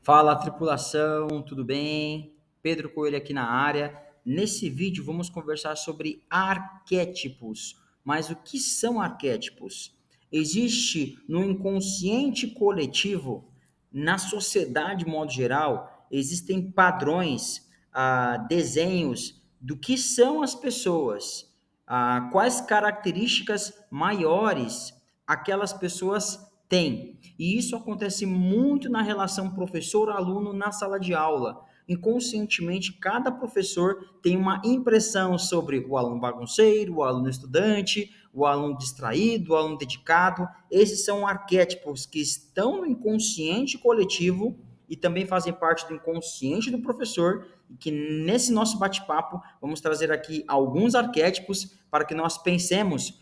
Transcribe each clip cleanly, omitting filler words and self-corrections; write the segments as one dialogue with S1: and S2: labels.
S1: Fala, tripulação, tudo bem? Pedro Coelho aqui na área. Nesse vídeo vamos conversar sobre arquétipos. Mas o que são arquétipos? Existe no inconsciente coletivo, na sociedade de modo geral, existem padrões, desenhos do que são as pessoas, quais características maiores aquelas pessoas têm. E isso acontece muito na relação professor-aluno na sala de aula. Inconscientemente, cada professor tem uma impressão sobre o aluno bagunceiro, o aluno estudante, o aluno distraído, o aluno dedicado. Esses são arquétipos que estão no inconsciente coletivo e também fazem parte do inconsciente do professor, e que nesse nosso bate-papo vamos trazer aqui alguns arquétipos para que nós pensemos,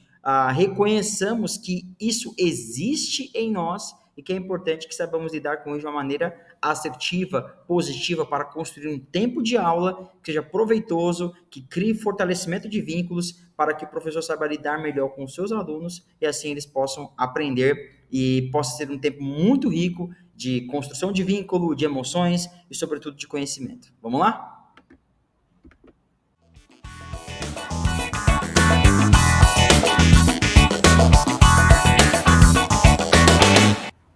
S1: reconheçamos que isso existe em nós e que é importante que saibamos lidar com isso de uma maneira assertiva, positiva, para construir um tempo de aula que seja proveitoso, que crie fortalecimento de vínculos, para que o professor saiba lidar melhor com os seus alunos e assim eles possam aprender e possa ser um tempo muito rico de construção de vínculo, de emoções e, sobretudo, de conhecimento. Vamos lá?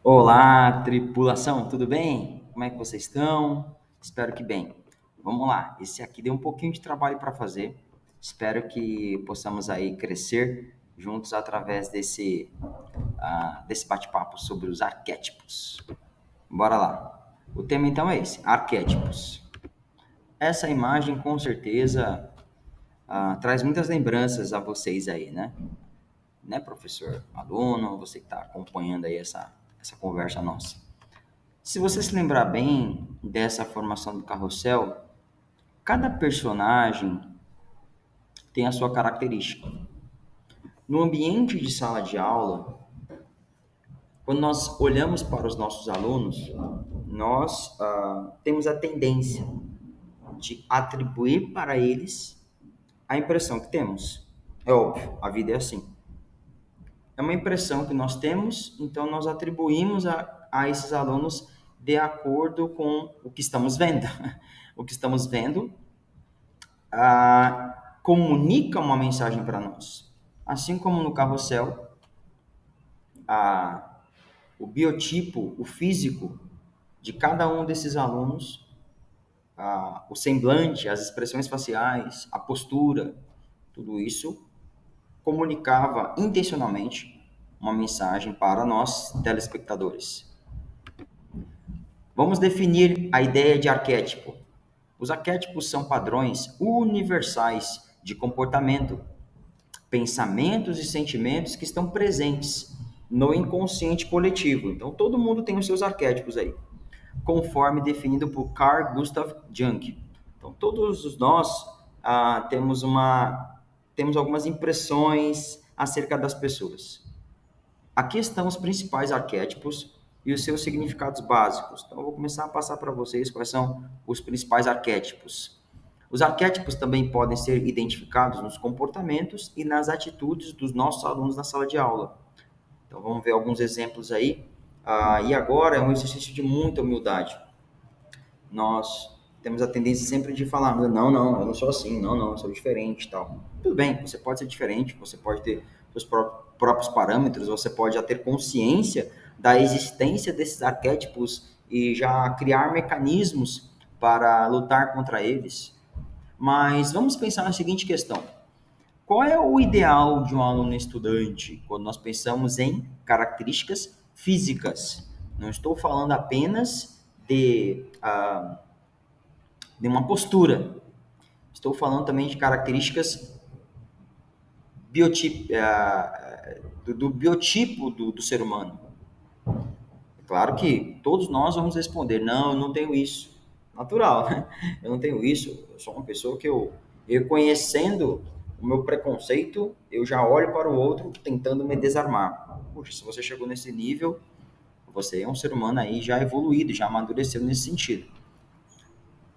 S1: Olá, tripulação, tudo bem? Como é que vocês estão? Espero que bem. Vamos lá, esse aqui deu um pouquinho de trabalho para fazer. Espero que possamos aí crescer juntos através desse bate-papo sobre os arquétipos. Bora lá. O tema então é esse, arquétipos. Essa imagem com certeza traz muitas lembranças a vocês aí, né, professor, aluno, você que está acompanhando aí essa conversa nossa. Se você se lembrar bem dessa formação do carrossel, cada personagem tem a sua característica. No ambiente de sala de aula, quando nós olhamos para os nossos alunos, nós temos a tendência de atribuir para eles a impressão que temos. É óbvio, a vida é assim. É uma impressão que nós temos, então nós atribuímos a esses alunos de acordo com o que estamos vendo. O que estamos vendo comunica uma mensagem para nós. Assim como no carrossel, o biotipo, o físico de cada um desses alunos, o semblante, as expressões faciais, a postura, tudo isso comunicava intencionalmente uma mensagem para nós, telespectadores. Vamos definir a ideia de arquétipo. Os arquétipos são padrões universais de comportamento, pensamentos e sentimentos que estão presentes no inconsciente coletivo. Então, todo mundo tem os seus arquétipos aí, conforme definido por Carl Gustav Jung. Então, todos nós temos algumas impressões acerca das pessoas. Aqui estão os principais arquétipos e os seus significados básicos. Então, eu vou começar a passar para vocês quais são os principais arquétipos. Os arquétipos também podem ser identificados nos comportamentos e nas atitudes dos nossos alunos na sala de aula. Então, vamos ver alguns exemplos aí. E agora é um exercício de muita humildade. Nós temos a tendência sempre de falar, não, eu não sou assim, não, eu sou diferente e tal. Tudo bem, você pode ser diferente, você pode ter seus próprios parâmetros, você pode já ter consciência da existência desses arquétipos e já criar mecanismos para lutar contra eles. Mas vamos pensar na seguinte questão. Qual é o ideal de um aluno estudante quando nós pensamos em características físicas? Não estou falando apenas de uma postura. Estou falando também de características do biotipo do ser humano. É claro que todos nós vamos responder, não, eu não tenho isso. Natural, né? Eu não tenho isso, eu sou uma pessoa que eu reconhecendo o meu preconceito, eu já olho para o outro tentando me desarmar. Puxa, se você chegou nesse nível, você é um ser humano aí já evoluído, já amadureceu nesse sentido.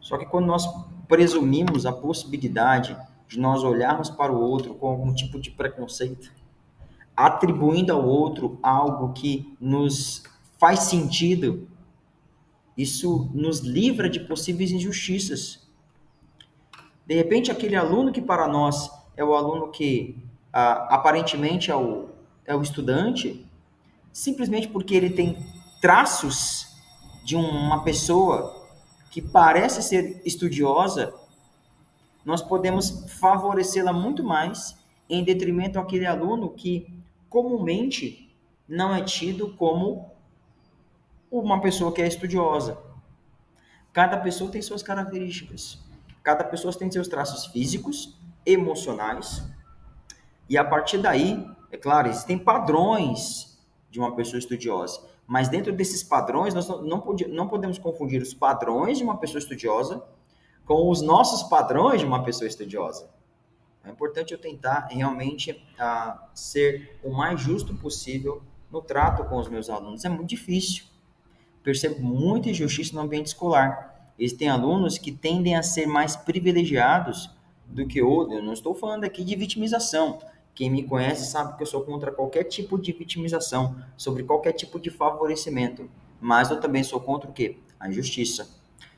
S1: Só que quando nós presumimos a possibilidade de nós olharmos para o outro com algum tipo de preconceito, atribuindo ao outro algo que nos faz sentido, Isso nos livra de possíveis injustiças. De repente, aquele aluno que para nós é o aluno que aparentemente é o estudante, simplesmente porque ele tem traços de uma pessoa que parece ser estudiosa, nós podemos favorecê-la muito mais em detrimento àquele aluno que comumente não é tido como uma pessoa que é estudiosa. Cada pessoa tem suas características. Cada pessoa tem seus traços físicos, emocionais, e a partir daí, é claro, existem padrões de uma pessoa estudiosa, mas dentro desses padrões, nós não podemos confundir os padrões de uma pessoa estudiosa com os nossos padrões de uma pessoa estudiosa. É importante eu tentar realmente ser o mais justo possível no trato com os meus alunos. É muito difícil. Percebo muita injustiça no ambiente escolar. Existem alunos que tendem a ser mais privilegiados do que outros. Eu não estou falando aqui de vitimização. Quem me conhece sabe que eu sou contra qualquer tipo de vitimização, sobre qualquer tipo de favorecimento. Mas eu também sou contra o quê? A injustiça.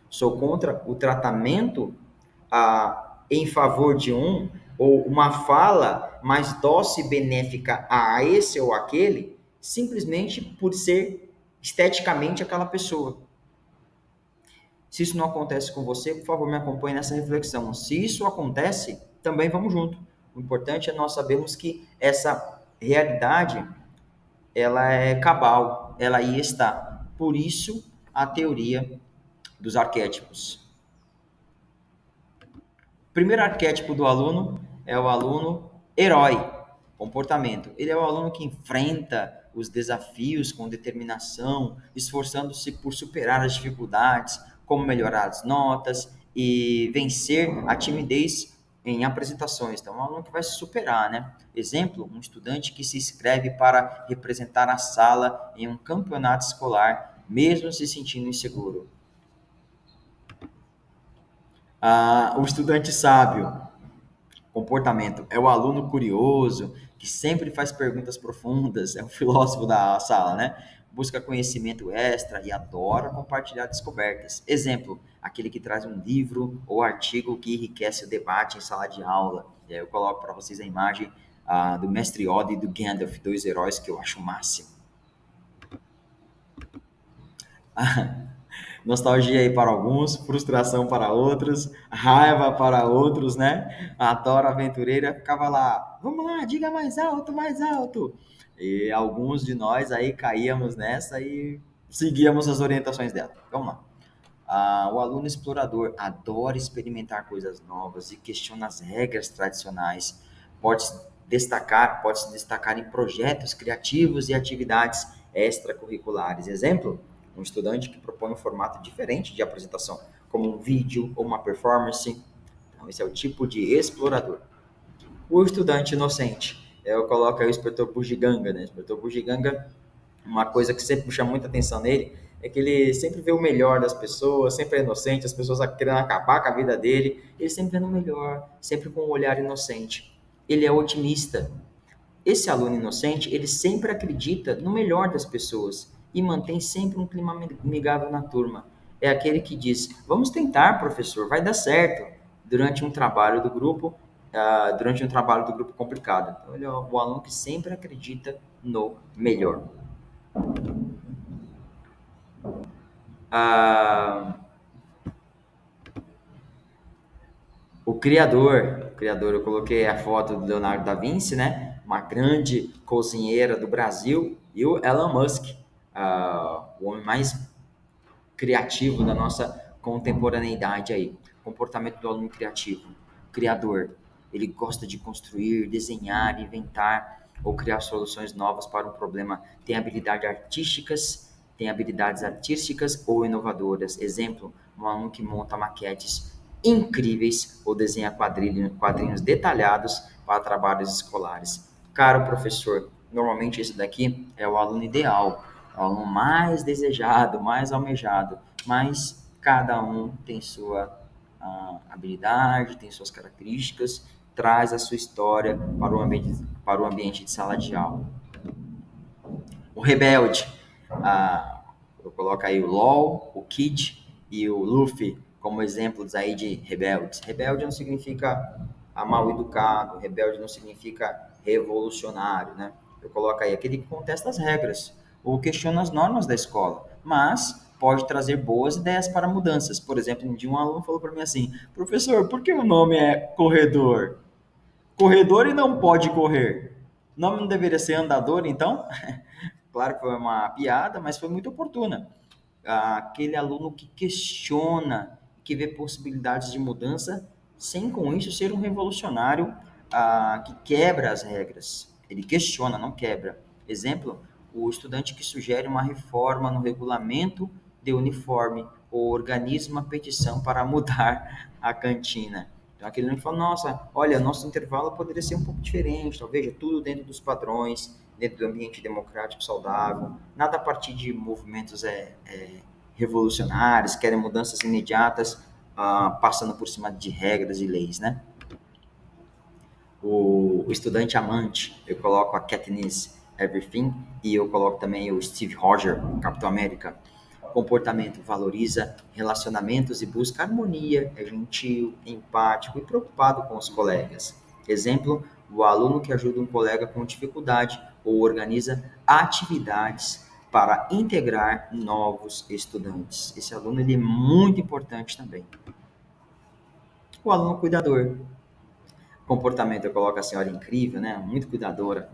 S1: Sou contra o tratamento em favor de um, ou uma fala mais dócil e benéfica a esse ou aquele, simplesmente por ser esteticamente aquela pessoa. Se isso não acontece com você, por favor, me acompanhe nessa reflexão. Se isso acontece, também vamos junto. O importante é nós sabermos que essa realidade, ela é cabal, ela aí está. Por isso, a teoria dos arquétipos. O primeiro arquétipo do aluno é o aluno herói, comportamento. Ele é o aluno que enfrenta os desafios com determinação, esforçando-se por superar as dificuldades, como melhorar as notas e vencer a timidez em apresentações. Então, é um aluno que vai se superar, né? Exemplo, um estudante que se inscreve para representar a sala em um campeonato escolar, mesmo se sentindo inseguro. O estudante sábio, comportamento, é o aluno curioso, que sempre faz perguntas profundas, é o filósofo da sala, né? Busca conhecimento extra e adora compartilhar descobertas. Exemplo, aquele que traz um livro ou artigo que enriquece o debate em sala de aula. E aí eu coloco para vocês a imagem do Mestre Yoda e do Gandalf, dois heróis que eu acho o máximo. Nostalgia aí para alguns, frustração para outros, raiva para outros, né? A Dora Aventureira ficava lá, vamos lá, diga mais alto, mais alto. E alguns de nós aí caíamos nessa e seguíamos as orientações dela. Vamos lá. O aluno explorador adora experimentar coisas novas e questiona as regras tradicionais. Pode se destacar em projetos criativos e atividades extracurriculares. Exemplo, um estudante que propõe um formato diferente de apresentação, como um vídeo ou uma performance. Então, esse é o tipo de explorador. O estudante inocente. Eu coloco aí o inspetor Bugiganga, né? O inspetor Bugiganga, uma coisa que sempre chama muita atenção nele é que ele sempre vê o melhor das pessoas, sempre é inocente, as pessoas querendo acabar com a vida dele, ele sempre vê no melhor, sempre com um olhar inocente. Ele é otimista. Esse aluno inocente, ele sempre acredita no melhor das pessoas e mantém sempre um clima amigável na turma. É aquele que diz: vamos tentar, professor, vai dar certo, durante um trabalho do grupo, complicado. Então, ele é o aluno que sempre acredita no melhor. Ah, o criador, eu coloquei a foto do Leonardo da Vinci, né? Uma grande cozinheira do Brasil, e o Elon Musk, o homem mais criativo da nossa contemporaneidade aí. Comportamento do aluno criativo, criador. Ele gosta de construir, desenhar, inventar ou criar soluções novas para um problema. Tem habilidades artísticas ou inovadoras. Exemplo, um aluno que monta maquetes incríveis ou desenha quadrinhos detalhados para trabalhos escolares. Caro professor, normalmente esse daqui é o aluno ideal, é o aluno mais desejado, mais almejado, mas cada um tem sua habilidade, tem suas características, traz a sua história para o ambiente de sala de aula. O rebelde, eu coloco aí o LOL, o Kid e o Luffy como exemplos aí de rebeldes. Rebelde não significa mal educado, rebelde não significa revolucionário, né? Eu coloco aí aquele que contesta as regras ou questiona as normas da escola, mas pode trazer boas ideias para mudanças. Por exemplo, um dia um aluno falou para mim assim: professor, por que o nome é corredor? Corredor e não pode correr. O nome não deveria ser andador, então? Claro que foi uma piada, mas foi muito oportuna. Aquele aluno que questiona, que vê possibilidades de mudança, sem com isso ser um revolucionário que quebra as regras. Ele questiona, não quebra. Exemplo, o estudante que sugere uma reforma no regulamento de uniforme ou organiza uma petição para mudar a cantina. Então, aquele aluno fala, nossa, olha, nosso intervalo poderia ser um pouco diferente, talvez tudo dentro dos padrões, dentro do ambiente democrático saudável, nada a partir de movimentos revolucionários, querem mudanças imediatas, passando por cima de regras e leis, né? O estudante amante, eu coloco a Katniss Everything e eu coloco também o Steve Rogers, Capitão América. Comportamento valoriza relacionamentos e busca harmonia, é gentil, empático e preocupado com os colegas. Exemplo, o aluno que ajuda um colega com dificuldade ou organiza atividades para integrar novos estudantes. Esse aluno ele é muito importante também. O aluno cuidador, comportamento, eu coloco a senhora incrível, né? Muito cuidadora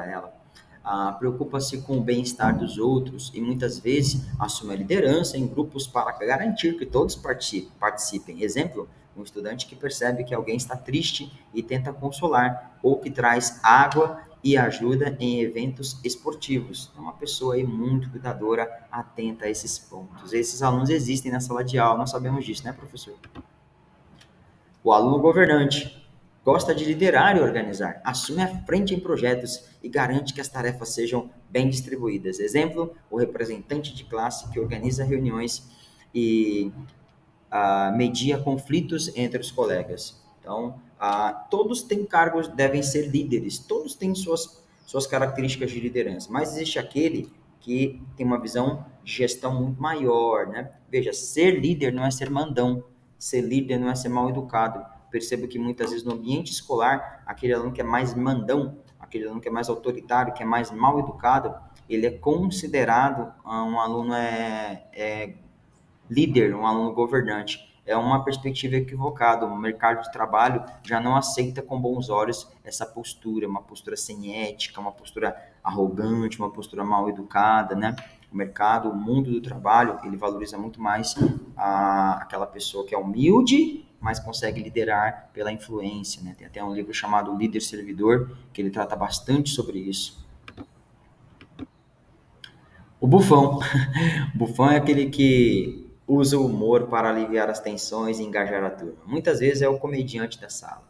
S1: ela. Preocupa-se com o bem-estar dos outros e muitas vezes assume a liderança em grupos para garantir que todos participem. Exemplo, um estudante que percebe que alguém está triste e tenta consolar, ou que traz água e ajuda em eventos esportivos. É uma pessoa aí muito cuidadora, atenta a esses pontos. Esses alunos existem na sala de aula, nós sabemos disso, né, professor? O aluno governante gosta de liderar e organizar, assume a frente em projetos e garante que as tarefas sejam bem distribuídas. Exemplo, o representante de classe que organiza reuniões e media conflitos entre os colegas. Então, todos têm cargos, devem ser líderes, todos têm suas características de liderança, mas existe aquele que tem uma visão de gestão muito maior, né? Veja, ser líder não é ser mandão, ser líder não é ser mal educado. Percebo que muitas vezes no ambiente escolar, aquele aluno que é mais mandão, aquele aluno que é mais autoritário, que é mais mal educado, ele é considerado um aluno líder, um aluno governante. É uma perspectiva equivocada. O mercado de trabalho já não aceita com bons olhos essa postura, uma postura sem ética, uma postura arrogante, uma postura mal educada, né? O mercado, o mundo do trabalho, ele valoriza muito mais aquela pessoa que é humilde, mas consegue liderar pela influência, né? Tem até um livro chamado Líder Servidor, que ele trata bastante sobre isso. O bufão. O bufão é aquele que usa o humor para aliviar as tensões e engajar a turma. Muitas vezes é o comediante da sala.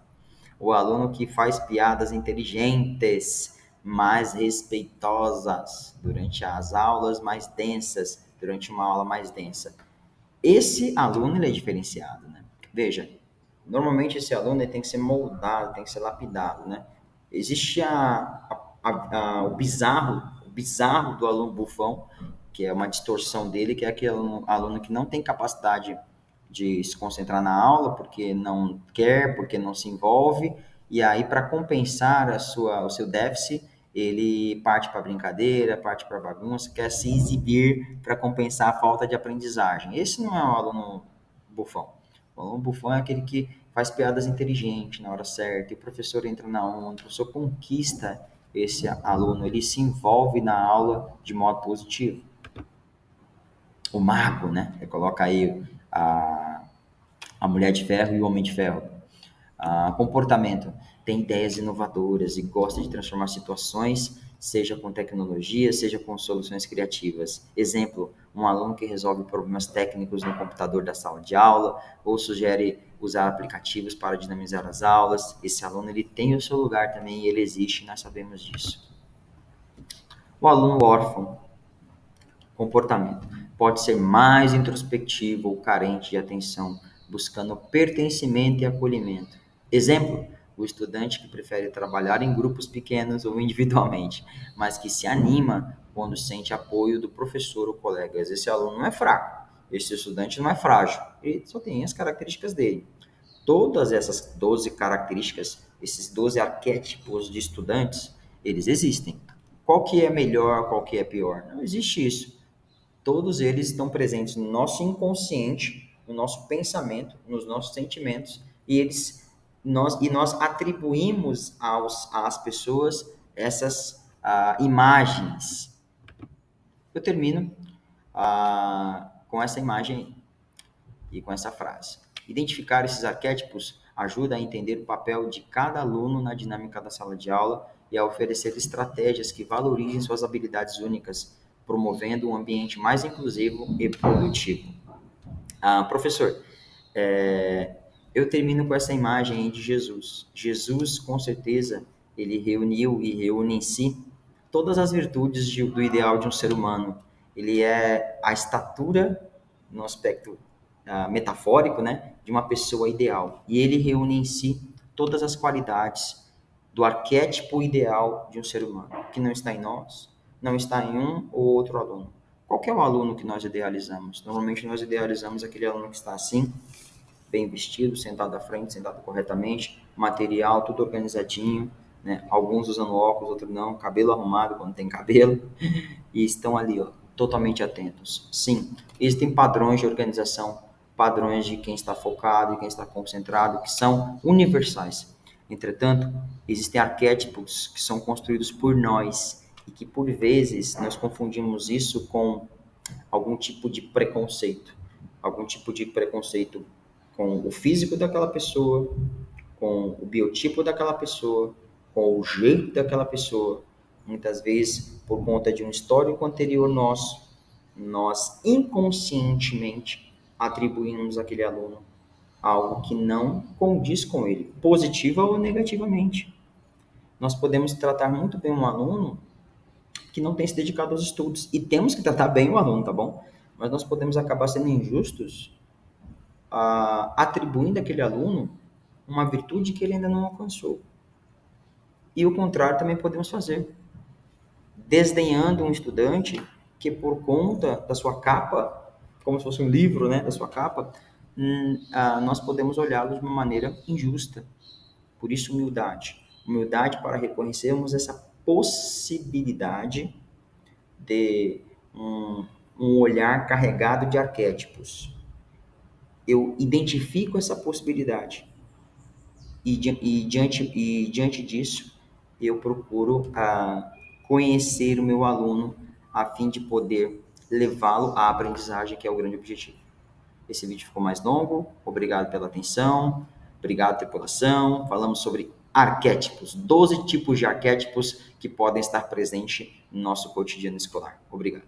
S1: O aluno que faz piadas inteligentes, mais respeitosas durante as aulas mais densas, durante uma aula mais densa. Esse aluno ele é diferenciado, né? Veja, normalmente esse aluno ele tem que ser moldado, tem que ser lapidado, né? Existe o bizarro do aluno bufão, que é uma distorção dele, que é aquele aluno que não tem capacidade de se concentrar na aula, porque não quer, porque não se envolve, e aí para compensar o seu déficit, ele parte para brincadeira, parte para bagunça, quer se exibir para compensar a falta de aprendizagem. Esse não é um aluno bufão. O aluno bufão é aquele que faz piadas inteligentes na hora certa, e o professor entra na onda, o professor conquista esse aluno, ele se envolve na aula de modo positivo. O mago, né? Ele coloca aí a mulher de ferro e o homem de ferro. Comportamento. Tem ideias inovadoras e gosta de transformar situações, seja com tecnologia, seja com soluções criativas. Exemplo, um aluno que resolve problemas técnicos no computador da sala de aula ou sugere usar aplicativos para dinamizar as aulas. Esse aluno ele tem o seu lugar também e ele existe, nós sabemos disso. O aluno órfão. Comportamento. Pode ser mais introspectivo ou carente de atenção, buscando pertencimento e acolhimento. Exemplo, o estudante que prefere trabalhar em grupos pequenos ou individualmente, mas que se anima quando sente apoio do professor ou colegas. Esse aluno não é fraco, esse estudante não é frágil, ele só tem as características dele. Todas essas 12 características, esses 12 arquétipos de estudantes, eles existem. Qual que é melhor, qual que é pior? Não existe isso. Todos eles estão presentes no nosso inconsciente, no nosso pensamento, nos nossos sentimentos, e nós atribuímos às pessoas essas imagens. Eu termino com essa imagem e com essa frase. Identificar esses arquétipos ajuda a entender o papel de cada aluno na dinâmica da sala de aula e a oferecer estratégias que valorizem suas habilidades únicas, promovendo um ambiente mais inclusivo e produtivo. Professor, eu termino com essa imagem aí de Jesus. Jesus, com certeza, ele reuniu e reúne em si todas as virtudes do ideal de um ser humano. Ele é a estatura, no aspecto metafórico, né, de uma pessoa ideal. E ele reúne em si todas as qualidades do arquétipo ideal de um ser humano, que não está em nós, não está em um ou outro aluno. Qual que é o aluno que nós idealizamos? Normalmente nós idealizamos aquele aluno que está assim, bem vestido, sentado à frente, sentado corretamente, material tudo organizadinho, né? Alguns usando óculos, outros não, cabelo arrumado quando tem cabelo, e estão ali, ó, totalmente atentos. Sim, existem padrões de organização, padrões de quem está focado e quem está concentrado, que são universais. Entretanto, existem arquétipos que são construídos por nós e que, por vezes, nós confundimos isso com algum tipo de preconceito. Algum tipo de preconceito com o físico daquela pessoa, com o biotipo daquela pessoa, com o jeito daquela pessoa. Muitas vezes, por conta de um histórico anterior nosso, nós inconscientemente atribuímos àquele aluno algo que não condiz com ele, positiva ou negativamente. Nós podemos tratar muito bem um aluno que não tem se dedicado aos estudos, e temos que tratar bem o aluno, tá bom? Mas nós podemos acabar sendo injustos atribuindo àquele aluno uma virtude que ele ainda não alcançou. E o contrário também podemos fazer, desdenhando um estudante que, por conta da sua capa, como se fosse um livro, né, da sua capa, nós podemos olhá-lo de uma maneira injusta. Por isso, humildade. Humildade para reconhecermos essa possibilidade de um olhar carregado de arquétipos. Eu identifico essa possibilidade e diante disso, eu procuro conhecer o meu aluno a fim de poder levá-lo à aprendizagem, que é o grande objetivo. Esse vídeo ficou mais longo, obrigado pela atenção, obrigado, tripulação. Falamos sobre arquétipos, 12 tipos de arquétipos que podem estar presentes no nosso cotidiano escolar. Obrigado.